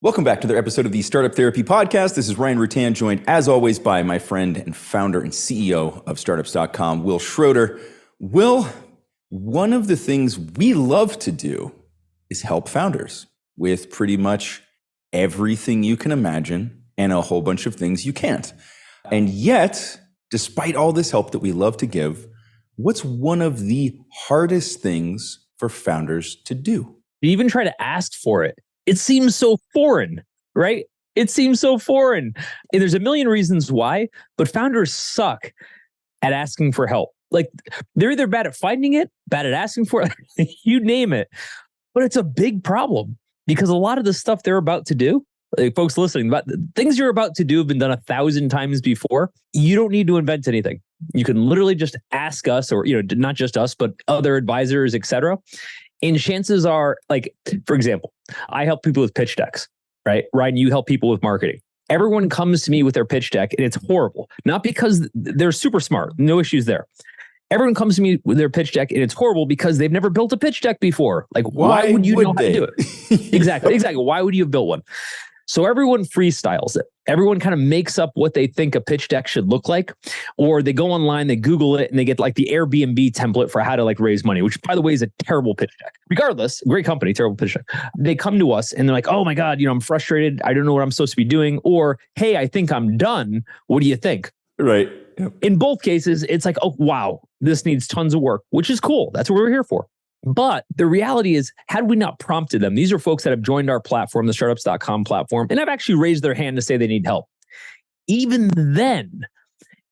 Welcome back to another episode of the Startup Therapy Podcast. This is Ryan Rutan, joined as always by my friend and founder and CEO of Startups.com, Will Schroter. Will, one of the things we love to do is help founders with pretty much everything you can imagine and a whole bunch of things you can't. And yet, despite all this help that we love to give, what's one of the hardest things for founders to do? You even try to ask for it. It seems so foreign, right? It seems so foreign. And there's a million reasons why, but founders suck at asking for help. Like they're either bad at finding it, bad at asking for it, you name it. But it's a big problem because a lot of the stuff they're about to do, like folks listening, but things you're about to do have been done 1,000 times before. You don't need to invent anything. You can literally just ask us, or not just us, but other advisors, etc. And chances are, like, for example, I help people with pitch decks, right? Ryan, you help people with marketing. Everyone comes to me with their pitch deck and it's horrible. Not because they're super smart, no issues there. Everyone comes to me with their pitch deck and it's horrible because they've never built a pitch deck before. Like, why would you know how to do it? Exactly. Why would you have built one? So everyone freestyles it. Everyone kind of makes up what they think a pitch deck should look like, or they go online, they Google it, and they get like the Airbnb template for how to like raise money, which by the way is a terrible pitch deck. Regardless, great company, terrible pitch deck. They come to us and they're like, oh my God, I'm frustrated. I don't know what I'm supposed to be doing. Or, hey, I think I'm done. What do you think? Right. Yep. In both cases, it's like, oh, wow, this needs tons of work, which is cool. That's what we're here for. But the reality is, had we not prompted them, these are folks that have joined our platform, the Startups.com platform, and have actually raised their hand to say they need help. Even then,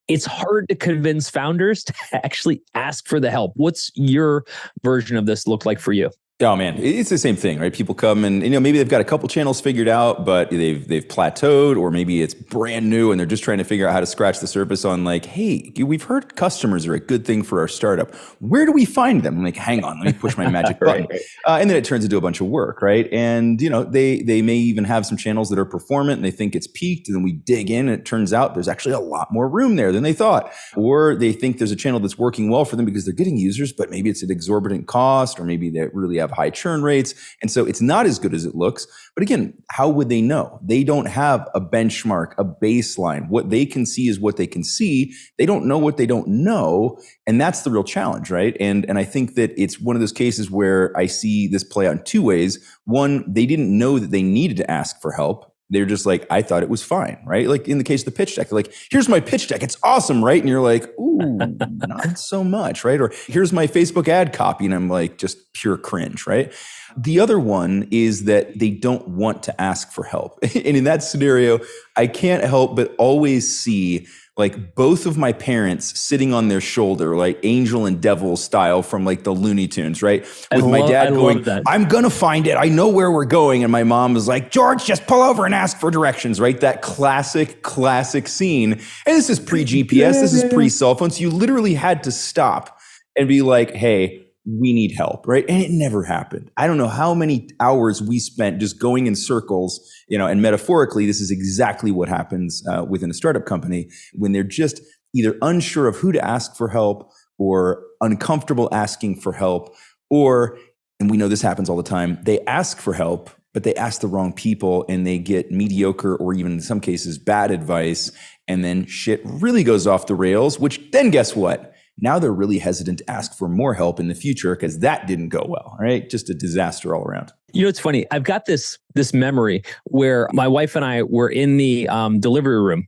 it's hard to convince founders to actually ask for the help. What's your version of this look like for you? Oh man, it's the same thing, right? People come and maybe they've got a couple channels figured out, but they've plateaued, or maybe it's brand new and they're just trying to figure out how to scratch the surface on like, hey, we've heard customers are a good thing for our startup. Where do we find them? I'm like, hang on, let me push my magic button. Right. And then it turns into a bunch of work, right? And they may even have some channels that are performant and they think it's peaked, and then we dig in and it turns out there's actually a lot more room there than they thought. Or they think there's a channel that's working well for them because they're getting users, but maybe it's an exorbitant cost, or maybe they really have high churn rates. And so it's not as good as it looks. But again, how would they know? They don't have a benchmark, a baseline. What they can see is what they can see. They don't know what they don't know. And that's the real challenge, right? And I think that it's one of those cases where I see this play out in two ways. One, they didn't know that they needed to ask for help. They're just like, I thought it was fine, right? Like in the case of the pitch deck, they're like, here's my pitch deck. It's awesome, right? And you're like, ooh, not so much, right? Or here's my Facebook ad copy. And I'm like, just pure cringe, right? The other one is that they don't want to ask for help. And in that scenario, I can't help but always see like both of my parents sitting on their shoulder, like angel and devil style from like the Looney Tunes, right? With my dad going, I'm going to find it. I know where we're going. And my mom was like, George, just pull over and ask for directions, right? That classic scene. And this is pre-GPS. This is pre-cell phones. So you literally had to stop and be like, hey, we need help, right? And it never happened. I don't know how many hours we spent just going in circles, and metaphorically, this is exactly what happens within a startup company when they're just either unsure of who to ask for help, or uncomfortable asking for help, or, and we know this happens all the time, they ask for help, but they ask the wrong people and they get mediocre, or even in some cases bad advice. And then shit really goes off the rails, which then guess what? Now they're really hesitant to ask for more help in the future because that didn't go well, right? Just a disaster all around. It's funny. I've got this memory where my wife and I were in the delivery room,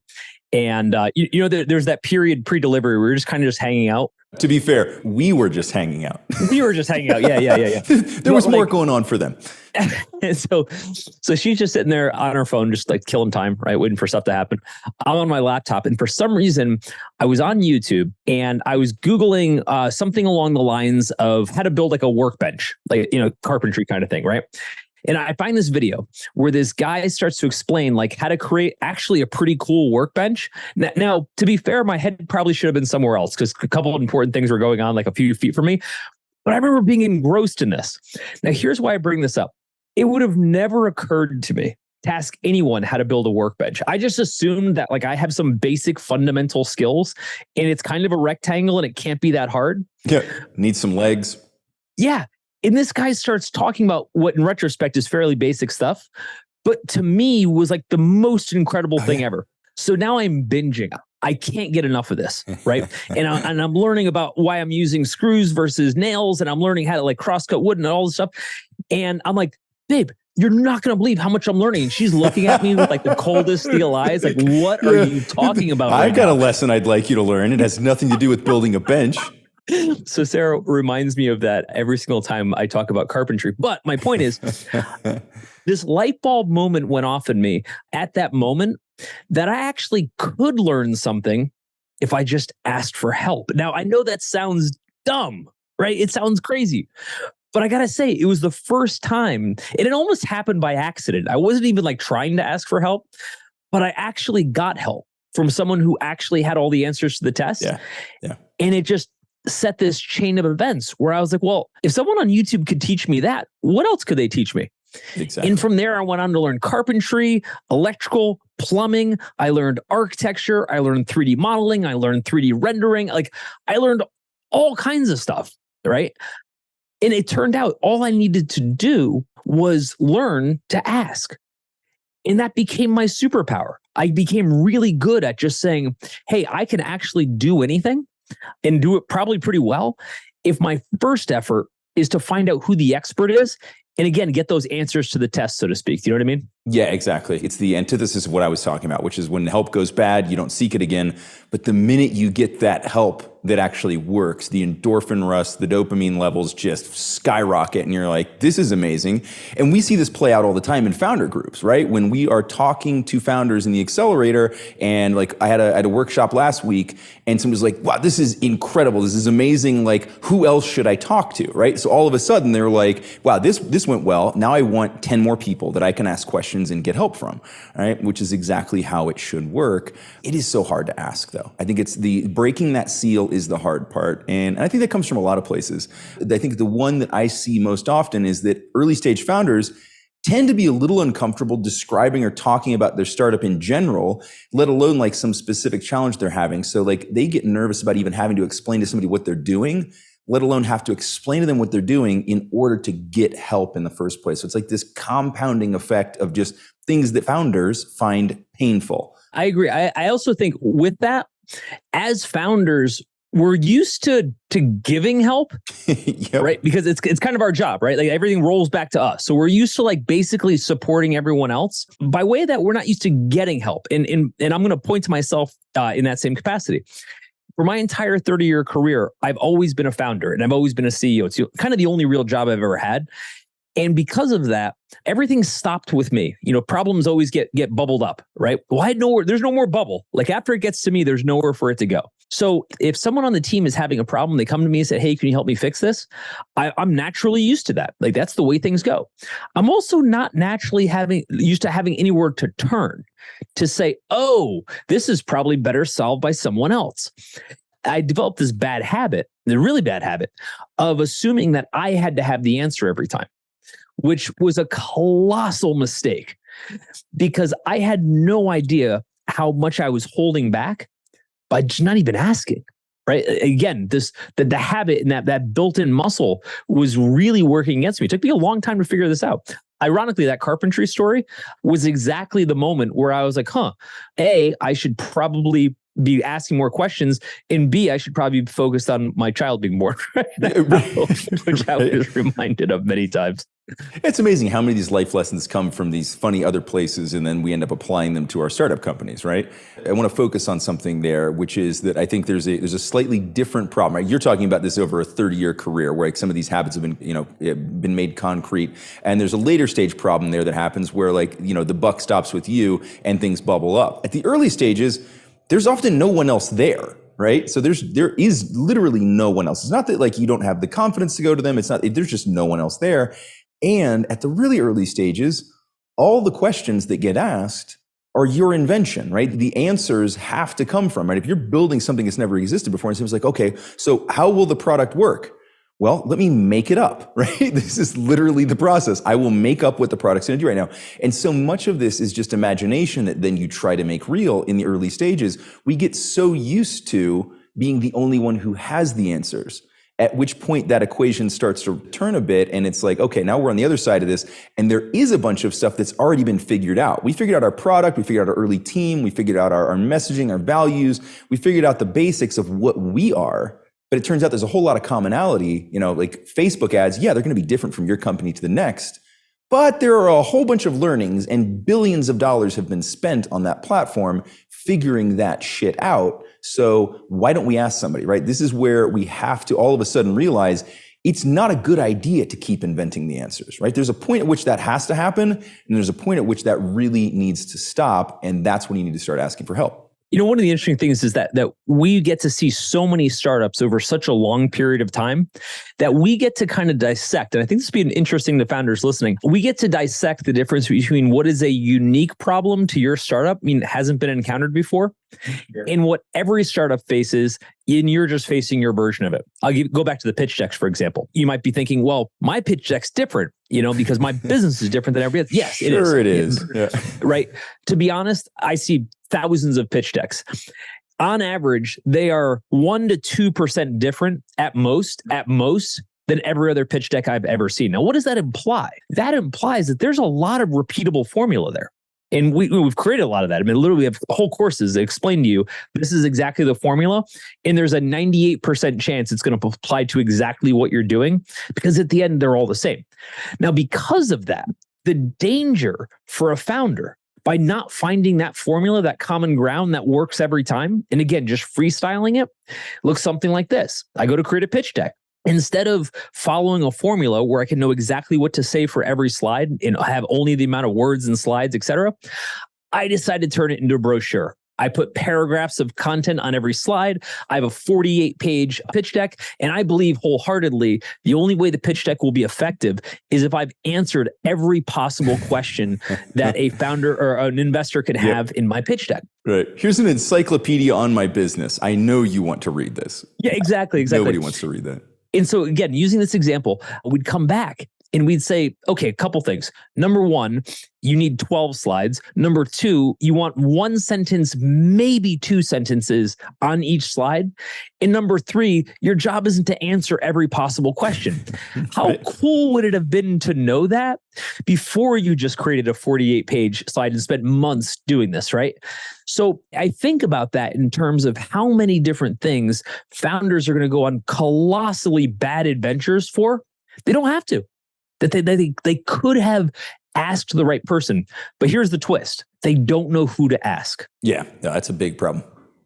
and there's that period pre-delivery where we're just kind of just hanging out. To be fair, we were just hanging out. We were just hanging out. Yeah. There was more going on for them. And so she's just sitting there on her phone, just like killing time, right? Waiting for stuff to happen. I'm on my laptop. And for some reason, I was on YouTube and I was Googling something along the lines of how to build like a workbench, like, carpentry kind of thing, right? And I find this video where this guy starts to explain like how to create actually a pretty cool workbench. Now, to be fair, my head probably should have been somewhere else because a couple of important things were going on like a few feet from me. But I remember being engrossed in this. Now, here's why I bring this up. It would have never occurred to me to ask anyone how to build a workbench. I just assumed that like I have some basic fundamental skills and it's kind of a rectangle and it can't be that hard. Yeah, needs some legs. Yeah. And this guy starts talking about what in retrospect is fairly basic stuff. but to me was like the most incredible thing ever. So now I'm binging. I can't get enough of this, right? and I'm learning about why I'm using screws versus nails, and I'm learning how to like cross-cut wood and all this stuff. And I'm like, babe, you're not going to believe how much I'm learning. And she's looking at me with like the coldest steel eyes. Like, what are you talking about? I've got a lesson I'd like you to learn. It has nothing to do with building a bench. So Sarah reminds me of that every single time I talk about carpentry. But my point is, this light bulb moment went off in me at that moment that I actually could learn something if I just asked for help. Now, I know that sounds dumb, right? It sounds crazy. But I got to say, it was the first time, and it almost happened by accident. I wasn't even like trying to ask for help, but I actually got help from someone who actually had all the answers to the test. Yeah. And it just set this chain of events where I was like, well, if someone on YouTube could teach me that, what else could they teach me? Exactly. And from there, I went on to learn carpentry, electrical, plumbing. I learned architecture. I learned 3D modeling. I learned 3D rendering. Like I learned all kinds of stuff, right? And it turned out all I needed to do was learn to ask. And that became my superpower. I became really good at just saying, hey, I can actually do anything and do it probably pretty well if my first effort is to find out who the expert is. And again, get those answers to the test, so to speak. Do you know what I mean? Yeah, exactly. It's the antithesis of what I was talking about, which is when help goes bad, you don't seek it again. But the minute you get that help that actually works, the endorphin rush, the dopamine levels just skyrocket. And you're like, this is amazing. And we see this play out all the time in founder groups, right? When we are talking to founders in the accelerator, and like I had a workshop last week, and someone was like, wow, this is incredible. This is amazing. Like, who else should I talk to, right? So all of a sudden they're like, wow, this went well. Now I want 10 more people that I can ask questions and get help from, right? Which is exactly how it should work. It is so hard to ask though. I think it's the breaking that seal is the hard part. And I think that comes from a lot of places. I think the one that I see most often is that early stage founders tend to be a little uncomfortable describing or talking about their startup in general, let alone like some specific challenge they're having. So like they get nervous about even having to explain to somebody what they're doing, let alone have to explain to them what they're doing in order to get help in the first place. So it's like this compounding effect of just things that founders find painful. I agree. I also think with that, as founders, we're used to giving help, Yep. right? Because it's kind of our job, right? Like everything rolls back to us. So we're used to like basically supporting everyone else. By way of that, we're not used to getting help. And I'm going to point to myself in that same capacity. For my entire 30-year career, I've always been a founder and I've always been a CEO. It's kind of the only real job I've ever had. And because of that, everything stopped with me. You know, problems always get bubbled up, right? Well, there's no more bubble. Like after it gets to me, there's nowhere for it to go. So if someone on the team is having a problem, they come to me and say, hey, can you help me fix this? I'm naturally used to that. Like that's the way things go. I'm also not naturally used to having anywhere to turn to say, oh, this is probably better solved by someone else. I developed this bad habit, the really bad habit of assuming that I had to have the answer every time, which was a colossal mistake because I had no idea how much I was holding back by just not even asking, right? Again, the habit and that built-in muscle was really working against me. It took me a long time to figure this out. Ironically, that carpentry story was exactly the moment where I was like, A, I should probably be asking more questions, and B, I should probably be focused on my child being born, right? Which I was reminded of many times. It's amazing how many of these life lessons come from these funny other places, and then we end up applying them to our startup companies, right? I want to focus on something there, which is that I think there's a slightly different problem. Right? You're talking about this over a 30-year career, where like some of these habits have been made concrete, and there's a later stage problem there that happens where the buck stops with you and things bubble up. At the early stages, there's often no one else there. Right. So there is literally no one else. It's not that like you don't have the confidence to go to them. It's not, there's just no one else there. And at the really early stages, all the questions that get asked are your invention, right? The answers have to come from, right? If you're building something that's never existed before, and it seems like, okay, so how will the product work? Well, let me make it up, right? This is literally the process. I will make up what the product's going to do right now. And so much of this is just imagination that then you try to make real in the early stages. We get so used to being the only one who has the answers. at which point that equation starts to turn a bit. And it's like, okay, now we're on the other side of this. And there is a bunch of stuff that's already been figured out. We figured out our product. We figured out our early team. We figured out our messaging, our values. We figured out the basics of what we are. But it turns out there's a whole lot of commonality, like Facebook ads. Yeah, they're going to be different from your company to the next. But there are a whole bunch of learnings and billions of dollars have been spent on that platform figuring that shit out. So why don't we ask somebody, right? This is where we have to all of a sudden realize it's not a good idea to keep inventing the answers, right? There's a point at which that has to happen, and there's a point at which that really needs to stop, and that's when you need to start asking for help. One of the interesting things is that we get to see so many startups over such a long period of time that we get to kind of dissect. And I think this would be interesting to founders listening. We get to dissect the difference between what is a unique problem to your startup, hasn't been encountered before, and what every startup faces, and you're just facing your version of it. Go back to the pitch decks, for example. You might be thinking, well, my pitch deck's different, because my business is different than everybody else. Yes, it is. Sure it is. Yeah. Right. To be honest, I see thousands of pitch decks. On average, they are 1% to 2% different at most, than every other pitch deck I've ever seen. Now, what does that imply? That implies that there's a lot of repeatable formula there. And we've created a lot of that. Literally, we have whole courses that explain to you, this is exactly the formula. And there's a 98% chance it's going to apply to exactly what you're doing, because at the end, they're all the same. Now, because of that, the danger for a founder by not finding that formula, that common ground that works every time, and again, just freestyling it, looks something like this. I go to create a pitch deck. Instead of following a formula where I can know exactly what to say for every slide and have only the amount of words and slides, etc., I decided to turn it into a brochure. I put paragraphs of content on every slide. I have a 48-page pitch deck, and I believe wholeheartedly the only way the pitch deck will be effective is if I've answered every possible question that a founder or an investor could have in my pitch deck. Right. Here's an encyclopedia on my business. I know you want to read this. Yeah, exactly. Nobody wants to read that. And so again, using this example, we'd come back and we'd say, okay, a couple things. Number one, you need 12 slides. Number two, you want one sentence, maybe two sentences on each slide. And number three, your job isn't to answer every possible question. How cool would it have been to know that before you just created a 48-page slide and spent months doing this, right? So I think about that in terms of how many different things founders are going to go on colossally bad adventures for. They don't have to. That they could have asked the right person. But here's the twist. They don't know who to ask. Yeah, that's a big problem.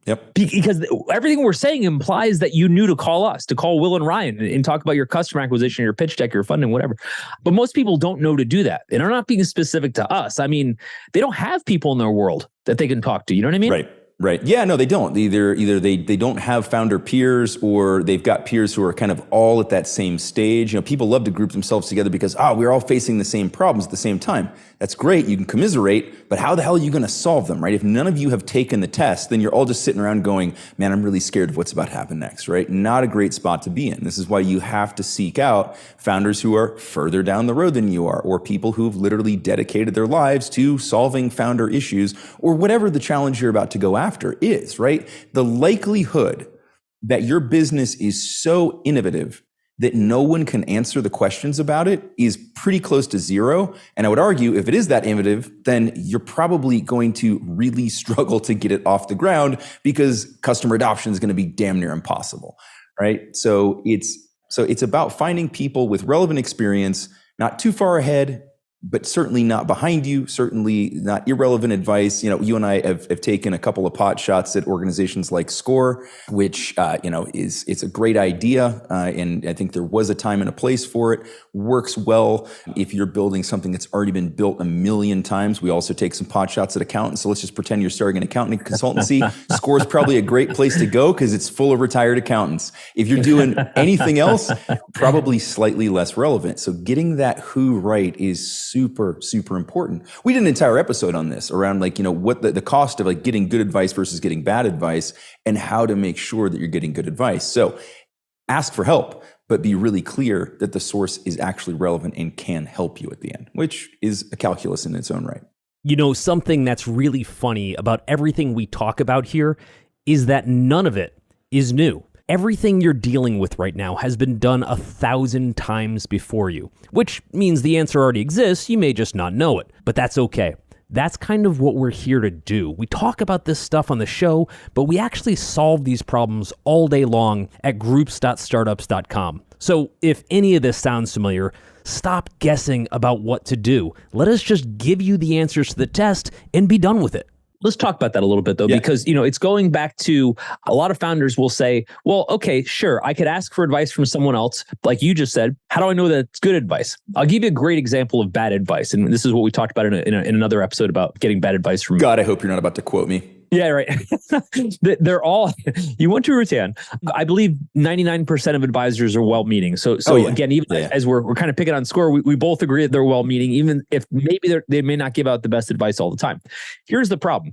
Yep. Because everything we're saying implies that you knew to call us, to call Will and Ryan and talk about your customer acquisition, your pitch deck, your funding, whatever. But most people don't know to do that. And are not being specific to us. They don't have people in their world that they can talk to. You know what I mean? Right. Right. Yeah, no, they don't. Either they don't have founder peers, or they've got peers who are kind of all at that same stage. People love to group themselves together because, we're all facing the same problems at the same time. That's great. You can commiserate, but how the hell are you going to solve them, right? If none of you have taken the test, then you're all just sitting around going, man, I'm really scared of what's about to happen next, right? Not a great spot to be in. This is why you have to seek out founders who are further down the road than you are, or people who've literally dedicated their lives to solving founder issues, or whatever the challenge you're about to go after is, right? The likelihood that your business is so innovative that no one can answer the questions about it is pretty close to zero. And I would argue if it is that innovative, then you're probably going to really struggle to get it off the ground because customer adoption is going to be damn near impossible, right? So it's about finding people with relevant experience, not too far ahead, but certainly not behind you, certainly not irrelevant advice. You and I have taken a couple of pot shots at organizations like Score, which, it's a great idea. And I think there was a time and a place for it. Works well if you're building something that's already been built a million times. We also take some pot shots at accountants. So let's just pretend you're starting an accounting consultancy. Score is probably a great place to go because it's full of retired accountants. If you're doing anything else, probably slightly less relevant. So getting that who right is super, super important. We did an entire episode on this around what the cost of getting good advice versus getting bad advice and how to make sure that you're getting good advice. So ask for help, but be really clear that the source is actually relevant and can help you at the end, which is a calculus in its own right. Something that's really funny about everything we talk about here is that none of it is new. Everything you're dealing with right now has been done 1,000 times before you, which means the answer already exists. You may just not know it, but that's okay. That's kind of what we're here to do. We talk about this stuff on the show, but we actually solve these problems all day long at groups.startups.com. So if any of this sounds familiar, stop guessing about what to do. Let us just give you the answers to the test and be done with it. Let's talk about that a little bit though, because, it's going back to a lot of founders will say, well, okay, sure, I could ask for advice from someone else. Like you just said, how do I know that it's good advice? I'll give you a great example of bad advice. And this is what we talked about in another episode about getting bad advice from. God, I hope you're not about to quote me. Yeah, right. They're all, you went to Rutan. I believe 99% of advisors are well-meaning. So again, even as we're kind of picking on score, we both agree that they're well-meaning, even if maybe they may not give out the best advice all the time. Here's the problem.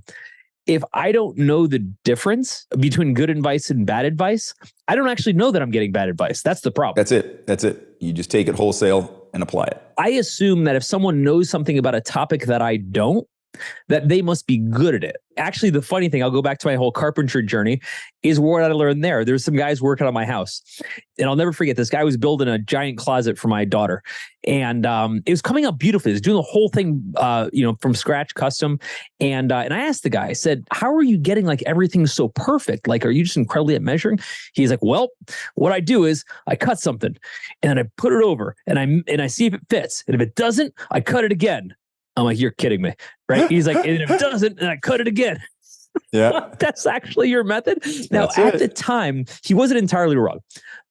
If I don't know the difference between good advice and bad advice, I don't actually know that I'm getting bad advice. That's the problem. That's it. You just take it wholesale and apply it. I assume that if someone knows something about a topic that I don't, that they must be good at it. Actually, the funny thing, I'll go back to my whole carpentry journey, is what I learned there. There's some guys working on my house. And I'll never forget, this guy was building a giant closet for my daughter. And it was coming out beautifully. He was doing the whole thing, from scratch, custom. And I asked the guy, I said, how are you getting like everything so perfect? Like, are you just incredibly at measuring? He's like, well, what I do is I cut something and then I put it over and I see if it fits. And if it doesn't, I cut it again. I'm like, you're kidding me, right? He's like, and if it doesn't, and I cut it again. Yeah. That's actually your method. Now, at the time, he wasn't entirely wrong,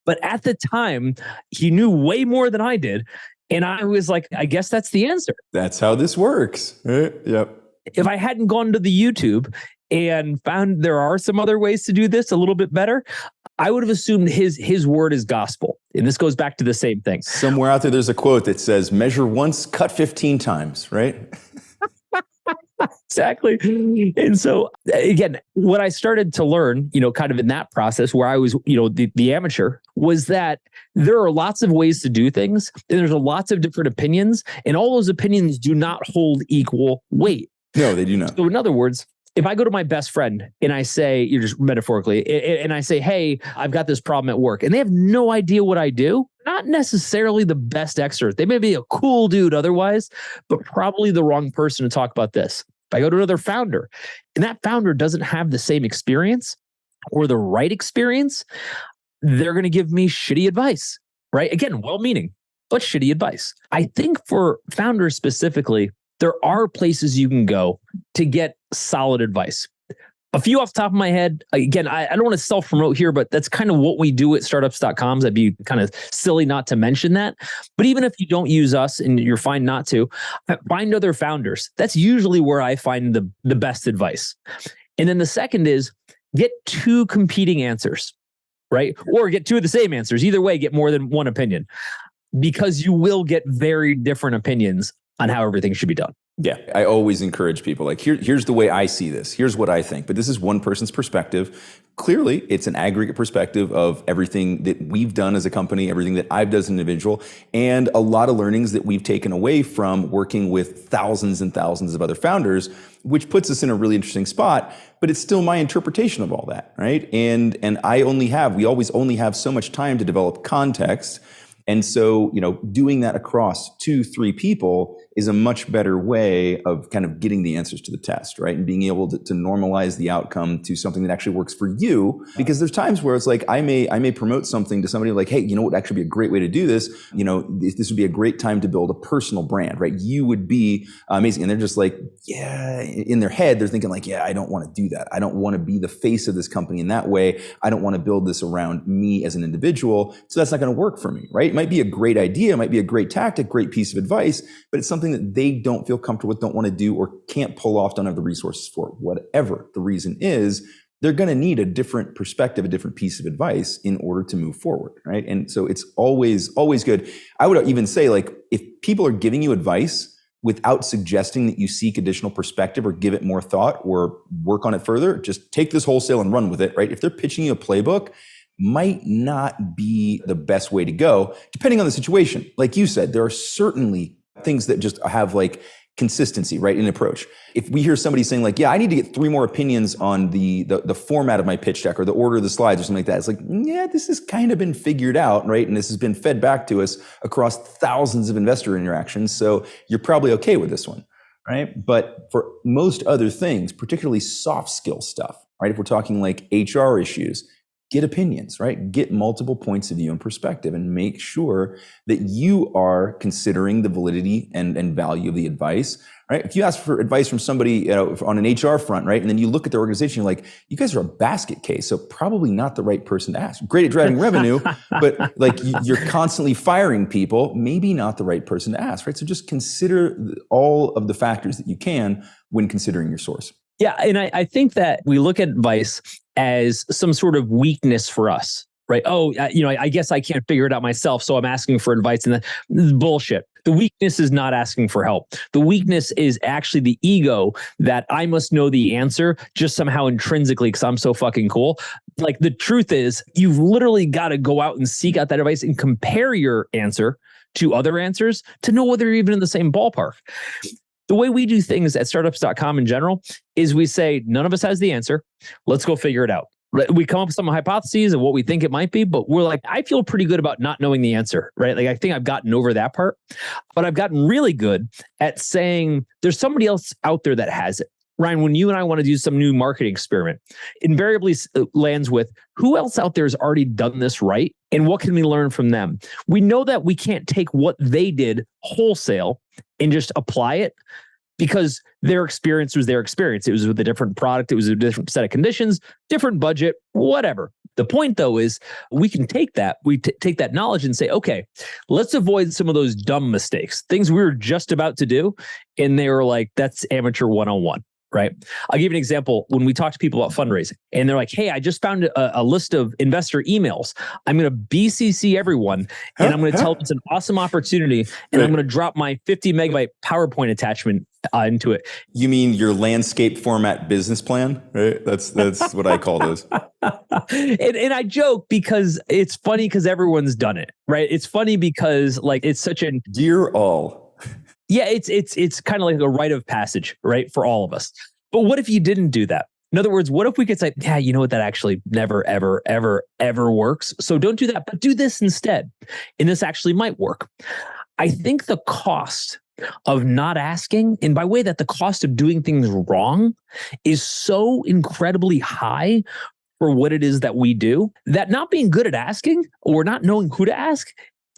but at the time, he knew way more than I did. And I was like, I guess that's the answer. That's how this works. Yep. If I hadn't gone to the YouTube and found there are some other ways to do this a little bit better, I would have assumed his word is gospel. And this goes back to the same thing. Somewhere out there, there's a quote that says, measure once, cut 15 times, right? Exactly. And so again, what I started to learn, kind of in that process where I was, the amateur, was that there are lots of ways to do things. And there's lots of different opinions. And all those opinions do not hold equal weight. No, they do not. So in other words, if I go to my best friend and I say, you're just metaphorically, and I say, hey, I've got this problem at work, and they have no idea what I do, not necessarily the best expert. They may be a cool dude otherwise, but probably the wrong person to talk about this. If I go to another founder and that founder doesn't have the same experience or the right experience, they're going to give me shitty advice, right? Again, well-meaning, but shitty advice. I think for founders specifically, there are places you can go to get solid advice. A few off the top of my head, again, I don't want to self-promote here, but that's kind of what we do at startups.com. That'd be kind of silly not to mention that. But even if you don't use us and you're fine not to, find other founders. That's usually where I find the best advice. And then the second is get two competing answers, right? Or get two of the same answers. Either way, get more than one opinion, because you will get very different opinions on how everything should be done. Yeah, I always encourage people, like, here's the way I see this. Here's what I think. But this is one person's perspective. Clearly, it's an aggregate perspective of everything that we've done as a company, everything that I've done as an individual, and a lot of learnings that we've taken away from working with thousands and thousands of other founders, which puts us in a really interesting spot. But it's still my interpretation of all that, right? And we always only have so much time to develop context. And so, doing that across 2-3 people is a much better way of kind of getting the answers to the test, right? And being able to normalize the outcome to something that actually works for you. Because there's times where it's like, I may promote something to somebody like, hey, you know what would actually be a great way to do this? This would be a great time to build a personal brand, right? You would be amazing. And they're just like, yeah, in their head, they're thinking like, yeah, I don't want to do that. I don't want to be the face of this company in that way. I don't want to build this around me as an individual. So that's not going to work for me, right? It might be a great idea, it might be a great tactic, great piece of advice, but it's something that they don't feel comfortable with, don't want to do, or can't pull off, don't have the resources for. Whatever the reason is, they're going to need a different perspective, a different piece of advice in order to move forward, right? And so it's always good. I would even say, like, if people are giving you advice without suggesting that you seek additional perspective or give it more thought or work on it further, just take this wholesale and run with it, right? If they're pitching you a playbook, might not be the best way to go, depending on the situation. Like you said, there are certainly things that just have like consistency, right, in approach. If we hear somebody saying like, yeah, I need to get 3 more opinions on the format of my pitch deck or the order of the slides or something like that, it's like, yeah, this has kind of been figured out, right? And this has been fed back to us across thousands of investor interactions. So you're probably okay with this one, right? But for most other things, particularly soft skill stuff, right? If we're talking like HR issues, get opinions, right? Get multiple points of view and perspective and make sure that you are considering the validity and value of the advice, right? If you ask for advice from somebody on an HR front, right? And then you look at their organization, you're like, you guys are a basket case. So probably not the right person to ask. Great at driving revenue, but like you're constantly firing people, maybe not the right person to ask, right? So just consider all of the factors that you can when considering your source. Yeah. And I think that we look at advice as some sort of weakness for us, right? Oh, I guess I can't figure it out myself, so I'm asking for advice. And this is bullshit. The weakness is not asking for help. The weakness is actually the ego that I must know the answer just somehow intrinsically because I'm so fucking cool. Like the truth is, you've literally got to go out and seek out that advice and compare your answer to other answers to know whether you're even in the same ballpark. The way we do things at startups.com in general is we say, none of us has the answer. Let's go figure it out. We come up with some hypotheses of what we think it might be, but we're like, I feel pretty good about not knowing the answer, right? Like, I think I've gotten over that part, but I've gotten really good at saying there's somebody else out there that has it. Ryan, when you and I want to do some new marketing experiment, invariably lands with who else out there has already done this right? And what can we learn from them? We know that we can't take what they did wholesale and just apply it because their experience was their experience. It was with a different product. It was a different set of conditions, different budget, whatever. The point, though, is we can take that. We take that knowledge and say, okay, let's avoid some of those dumb mistakes, things we were just about to do. And they were like, that's amateur 101. Right. I'll give you an example. When we talk to people about fundraising and they're like, hey, I just found a list of investor emails. I'm going to BCC everyone and I'm going to tell them it's an awesome opportunity. And I'm going to drop my 50 megabyte PowerPoint attachment into it. You mean your landscape format business plan, right? That's what I call those. And I joke because it's funny because everyone's done it, right? It's funny because like it's such an dear all. Yeah, it's kind of like a rite of passage, right, for all of us. But what if you didn't do that? In other words, what if we could say, yeah, you know what, that actually never, ever, ever, ever works. So don't do that, but do this instead. And this actually might work. I think the cost of not asking, and by way that the cost of doing things wrong is so incredibly high for what it is that we do, that not being good at asking or not knowing who to ask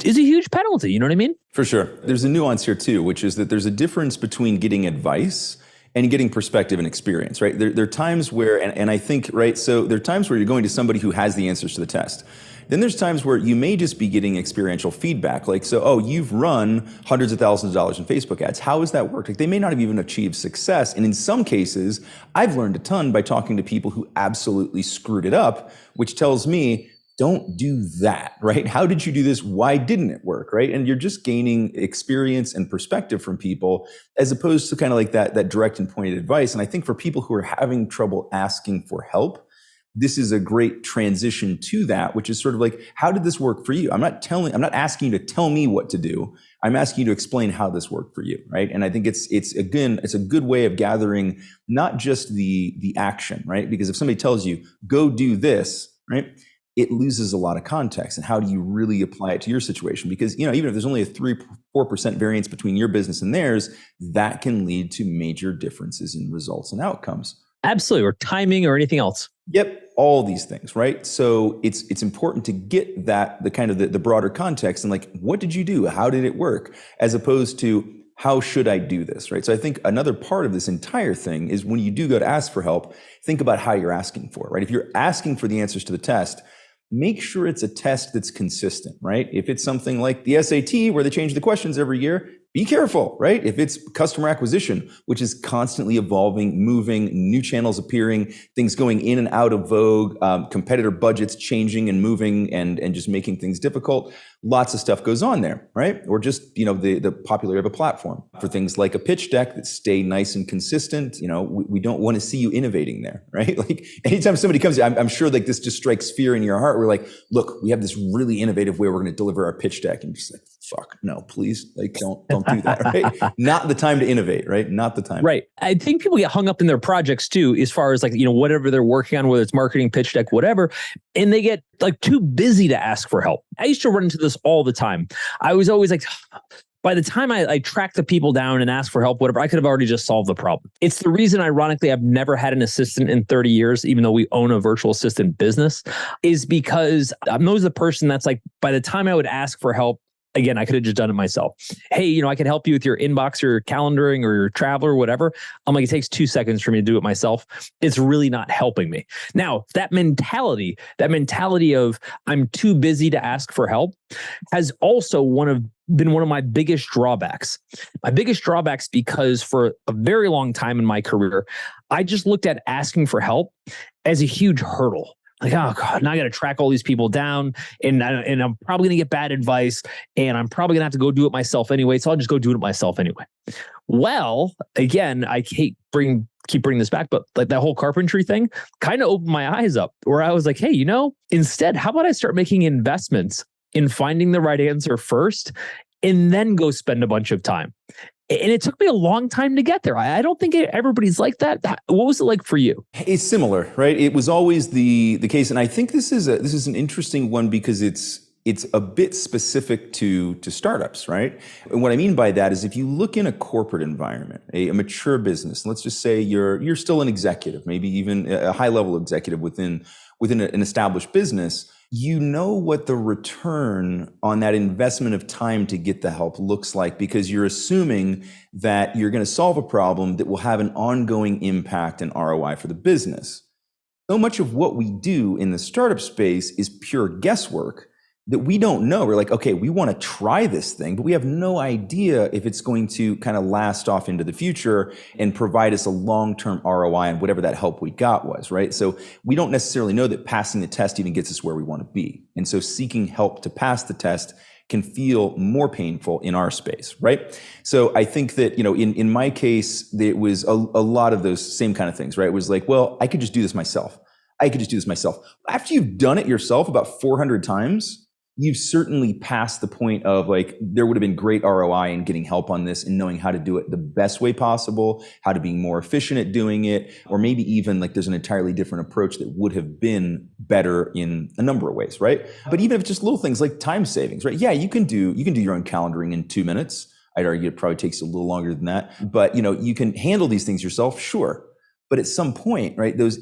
is a huge penalty. You know what I mean? For sure. There's a nuance here too, which is that there's a difference between getting advice and getting perspective and experience, right? There are times where, and I think, right, so there are times where you're going to somebody who has the answers to the test. Then there's times where you may just be getting experiential feedback. Like, so, oh, you've run hundreds of thousands of dollars in Facebook ads. How has that worked? Like, they may not have even achieved success. And in some cases, I've learned a ton by talking to people who absolutely screwed it up, which tells me, don't do that, right? How did you do this? Why didn't it work, right? And you're just gaining experience and perspective from people as opposed to kind of like that direct and pointed advice. And I think for people who are having trouble asking for help, this is a great transition to that, which is sort of like, how did this work for you? I'm not asking you to tell me what to do. I'm asking you to explain how this worked for you, right? And I think it's a good way of gathering not just the action, right? Because if somebody tells you, go do this, right? It loses a lot of context. And how do you really apply it to your situation? Because, even if there's only a 3-4% variance between your business and theirs, that can lead to major differences in results and outcomes. Absolutely. Or timing or anything else. Yep. All these things, right? So it's important to get the kind of the broader context and like, what did you do? How did it work? As opposed to, how should I do this, right? So I think another part of this entire thing is when you do go to ask for help, think about how you're asking for it, right? If you're asking for the answers to the test, make sure it's a test that's consistent, right? If it's something like the SAT where they change the questions every year, be careful, right? If it's customer acquisition, which is constantly evolving, moving, new channels appearing, things going in and out of vogue, competitor budgets changing and moving and just making things difficult, lots of stuff goes on there, right? Or just, the popularity of a platform. For things like a pitch deck that stay nice and consistent, we don't want to see you innovating there, right? Like anytime somebody comes, I'm sure like this just strikes fear in your heart. We're like, look, we have this really innovative way we're going to deliver our pitch deck. And just like, fuck, no, please, like don't do that, right? Not the time to innovate, right? Not the time. Right. I think people get hung up in their projects too, as far as like, whatever they're working on, whether it's marketing, pitch deck, whatever, and they get like too busy to ask for help. I used to run into this all the time. I was always like, by the time I track the people down and ask for help, whatever, I could have already just solved the problem. It's the reason, ironically, I've never had an assistant in 30 years, even though we own a virtual assistant business, is because I'm always the person that's like, by the time I would ask for help, again, I could have just done it myself. Hey, I can help you with your inbox or your calendaring or your travel or whatever. I'm like, it takes 2 seconds for me to do it myself. It's really not helping me. Now, that mentality of I'm too busy to ask for help has also been one of my biggest drawbacks. My biggest drawbacks because for a very long time in my career, I just looked at asking for help as a huge hurdle. Like, oh God, now I got to track all these people down and I'm probably going to get bad advice and I'm probably going to have to go do it myself anyway. So I'll just go do it myself anyway. Well, again, I keep bringing this back, but like that whole carpentry thing kind of opened my eyes up where I was like, hey, instead, how about I start making investments in finding the right answer first and then go spend a bunch of time. And it took me a long time to get there. I don't think everybody's like that. What was it like for you? It's similar, right? It was always the case, and I think this is an interesting one because it's a bit specific to startups, right? And what I mean by that is if you look in a corporate environment, a mature business, let's just say you're still an executive, maybe even a high level executive within an established business. What the return on that investment of time to get the help looks like because you're assuming that you're going to solve a problem that will have an ongoing impact and ROI for the business. So much of what we do in the startup space is pure guesswork that we don't know. We're like, okay, we want to try this thing, but we have no idea if it's going to kind of last off into the future and provide us a long-term ROI on whatever that help we got was, right? So we don't necessarily know that passing the test even gets us where we want to be. And so seeking help to pass the test can feel more painful in our space, right? So I think that, in my case, it was a lot of those same kind of things, right? It was like, well, I could just do this myself. After you've done it yourself about 400 times, you've certainly passed the point of like, there would have been great ROI in getting help on this and knowing how to do it the best way possible, how to be more efficient at doing it, or maybe even like there's an entirely different approach that would have been better in a number of ways, right? But even if it's just little things like time savings, right? Yeah, you can do your own calendaring in 2 minutes. I'd argue it probably takes a little longer than that, but you can handle these things yourself, sure. But at some point, right, those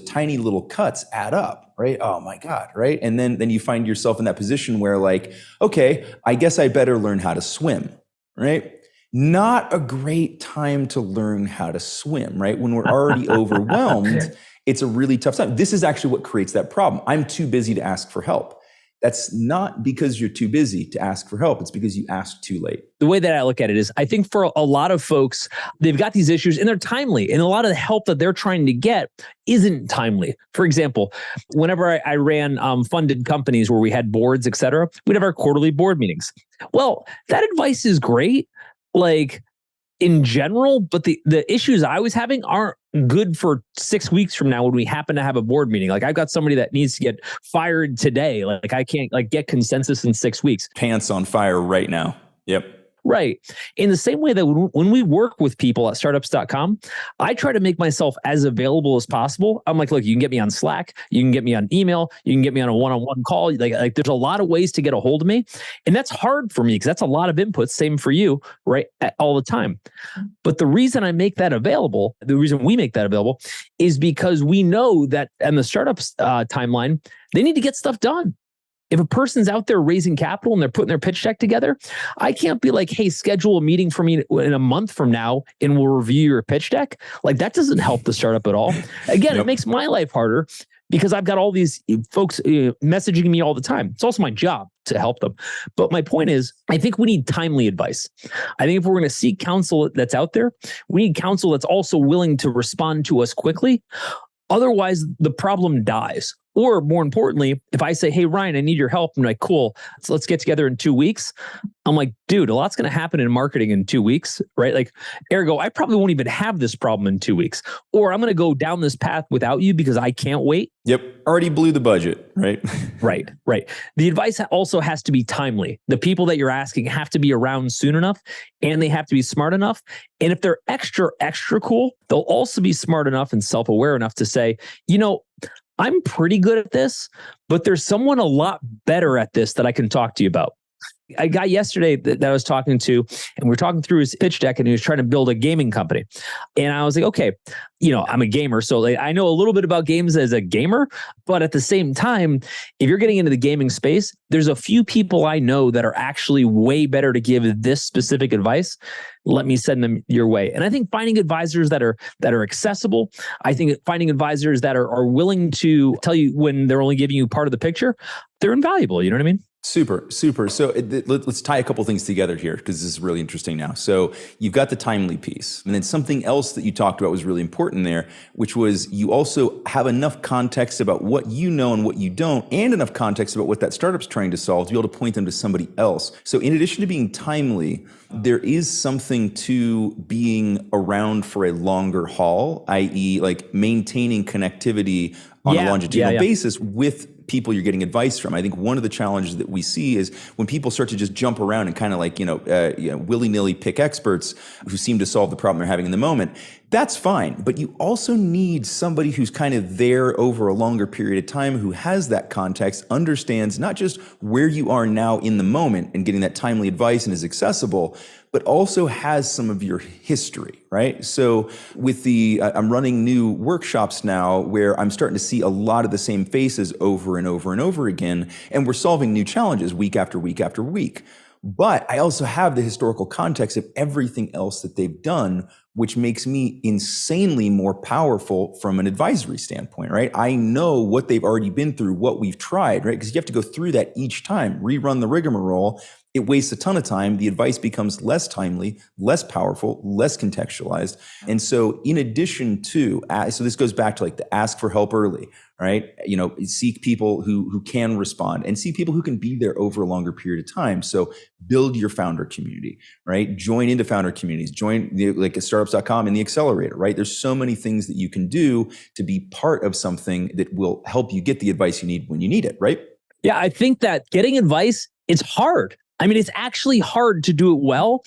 tiny little cuts add up, right? Oh my God, right? And then you find yourself in that position where like, okay, I guess I better learn how to swim, right? Not a great time to learn how to swim, right? When we're already overwhelmed, it's a really tough time. This is actually what creates that problem. I'm too busy to ask for help. That's not because you're too busy to ask for help. It's because you asked too late. The way that I look at it is I think for a lot of folks, they've got these issues and they're timely. And a lot of the help that they're trying to get isn't timely. For example, whenever I ran funded companies where we had boards, et cetera, we'd have our quarterly board meetings. Well, that advice is great, like in general, but the issues I was having aren't good for 6 weeks from now when we happen to have a board meeting. Like I've got somebody that needs to get fired today. Like I can't get consensus in 6 weeks. Pants on fire right now. Yep. Right. In the same way that when we work with people at startups.com, I try to make myself as available as possible. I'm like, look, you can get me on Slack, you can get me on email, you can get me on a one-on-one call. Like there's a lot of ways to get a hold of me. And that's hard for me because that's a lot of input. Same for you, right? All the time. But the reason we make that available is because we know that in the startups timeline, they need to get stuff done. If a person's out there raising capital and they're putting their pitch deck together, I can't be like, hey, schedule a meeting for me in a month from now and we'll review your pitch deck. Like that doesn't help the startup at all. Again, It makes my life harder because I've got all these folks messaging me all the time. It's also my job to help them. But my point is, I think we need timely advice. I think if we're going to seek counsel that's out there, we need counsel that's also willing to respond to us quickly. Otherwise, the problem dies. Or more importantly, if I say, hey, Ryan, I need your help. I'm like, cool, so let's get together in 2 weeks. I'm like, dude, a lot's going to happen in marketing in 2 weeks, right? Like, ergo, I probably won't even have this problem in 2 weeks. Or I'm going to go down this path without you because I can't wait. Yep. Already blew the budget, right? Right. The advice also has to be timely. The people that you're asking have to be around soon enough, and they have to be smart enough. And if they're extra cool, they'll also be smart enough and self-aware enough to say, I'm pretty good at this, but there's someone a lot better at this that I can talk to you about. A guy yesterday that I was talking to, and we were talking through his pitch deck, and he was trying to build a gaming company. And I was like, okay, I'm a gamer, so I know a little bit about games as a gamer, but at the same time, if you're getting into the gaming space, there's a few people I know that are actually way better to give this specific advice. Let me send them your way. And I think finding advisors that are accessible, I think finding advisors that are willing to tell you when they're only giving you part of the picture, they're invaluable. You know what I mean? Super. So let's tie a couple things together here, because this is really interesting now. So you've got the timely piece. And then something else that you talked about was really important there, which was you also have enough context about what you know and what you don't, and enough context about what that startup's trying to solve to be able to point them to somebody else. So in addition to being timely, there is something to being around for a longer haul, i.e. like maintaining connectivity on a longitudinal basis with people you're getting advice from. I think one of the challenges that we see is when people start to just jump around and kind of like, willy-nilly pick experts who seem to solve the problem they're having in the moment. That's fine. But you also need somebody who's kind of there over a longer period of time, who has that context, understands not just where you are now in the moment and getting that timely advice and is accessible, but also has some of your history, right? So with I'm running new workshops now where I'm starting to see a lot of the same faces over and over and over again, and we're solving new challenges week after week after week. But I also have the historical context of everything else that they've done, which makes me insanely more powerful from an advisory standpoint, right? I know what they've already been through, what we've tried, right? Because you have to go through that each time, rerun the rigmarole. It wastes a ton of time. The advice becomes less timely, less powerful, less contextualized. And so in addition to, so this goes back to like the ask for help early, right? Seek people who can respond, and see people who can be there over a longer period of time. So build your founder community, right? Join into founder communities, join like startups.com and the accelerator, right? There's so many things that you can do to be part of something that will help you get the advice you need when you need it, right? Yeah, I think that getting advice, it's hard. I mean, it's actually hard to do it well.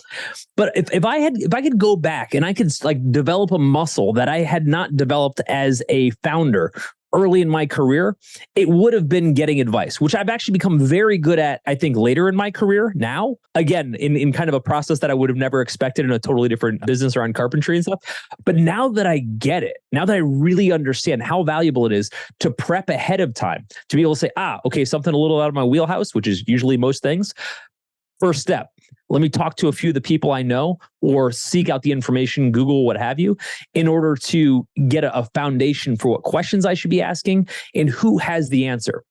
But if I could go back and I could like develop a muscle that I had not developed as a founder early in my career, it would have been getting advice, which I've actually become very good at, I think, later in my career now. Again, in kind of a process that I would have never expected in a totally different business around carpentry and stuff. But now that I get it, now that I really understand how valuable it is to prep ahead of time, to be able to say, okay, something a little out of my wheelhouse, which is usually most things. First step, let me talk to a few of the people I know or seek out the information, Google, what have you, in order to get a foundation for what questions I should be asking and who has the answer.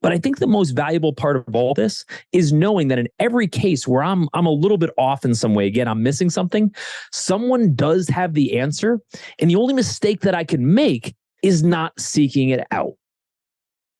But I think the most valuable part of all this is knowing that in every case where I'm a little bit off in some way, again, I'm missing something, someone does have the answer. And the only mistake that I can make is not seeking it out.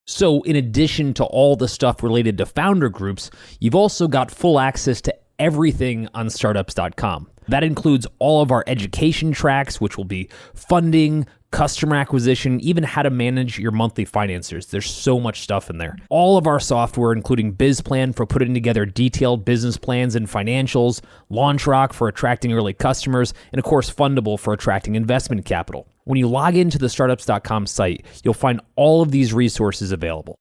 So in addition to all the stuff related to founder groups, you've also got full access to everything on startups.com. That includes all of our education tracks, which will be funding, customer acquisition, even how to manage your monthly financiers. There's so much stuff in there. All of our software, including BizPlan for putting together detailed business plans and financials, LaunchRock for attracting early customers, and of course, Fundable for attracting investment capital. When you log into the startups.com site, you'll find all of these resources available.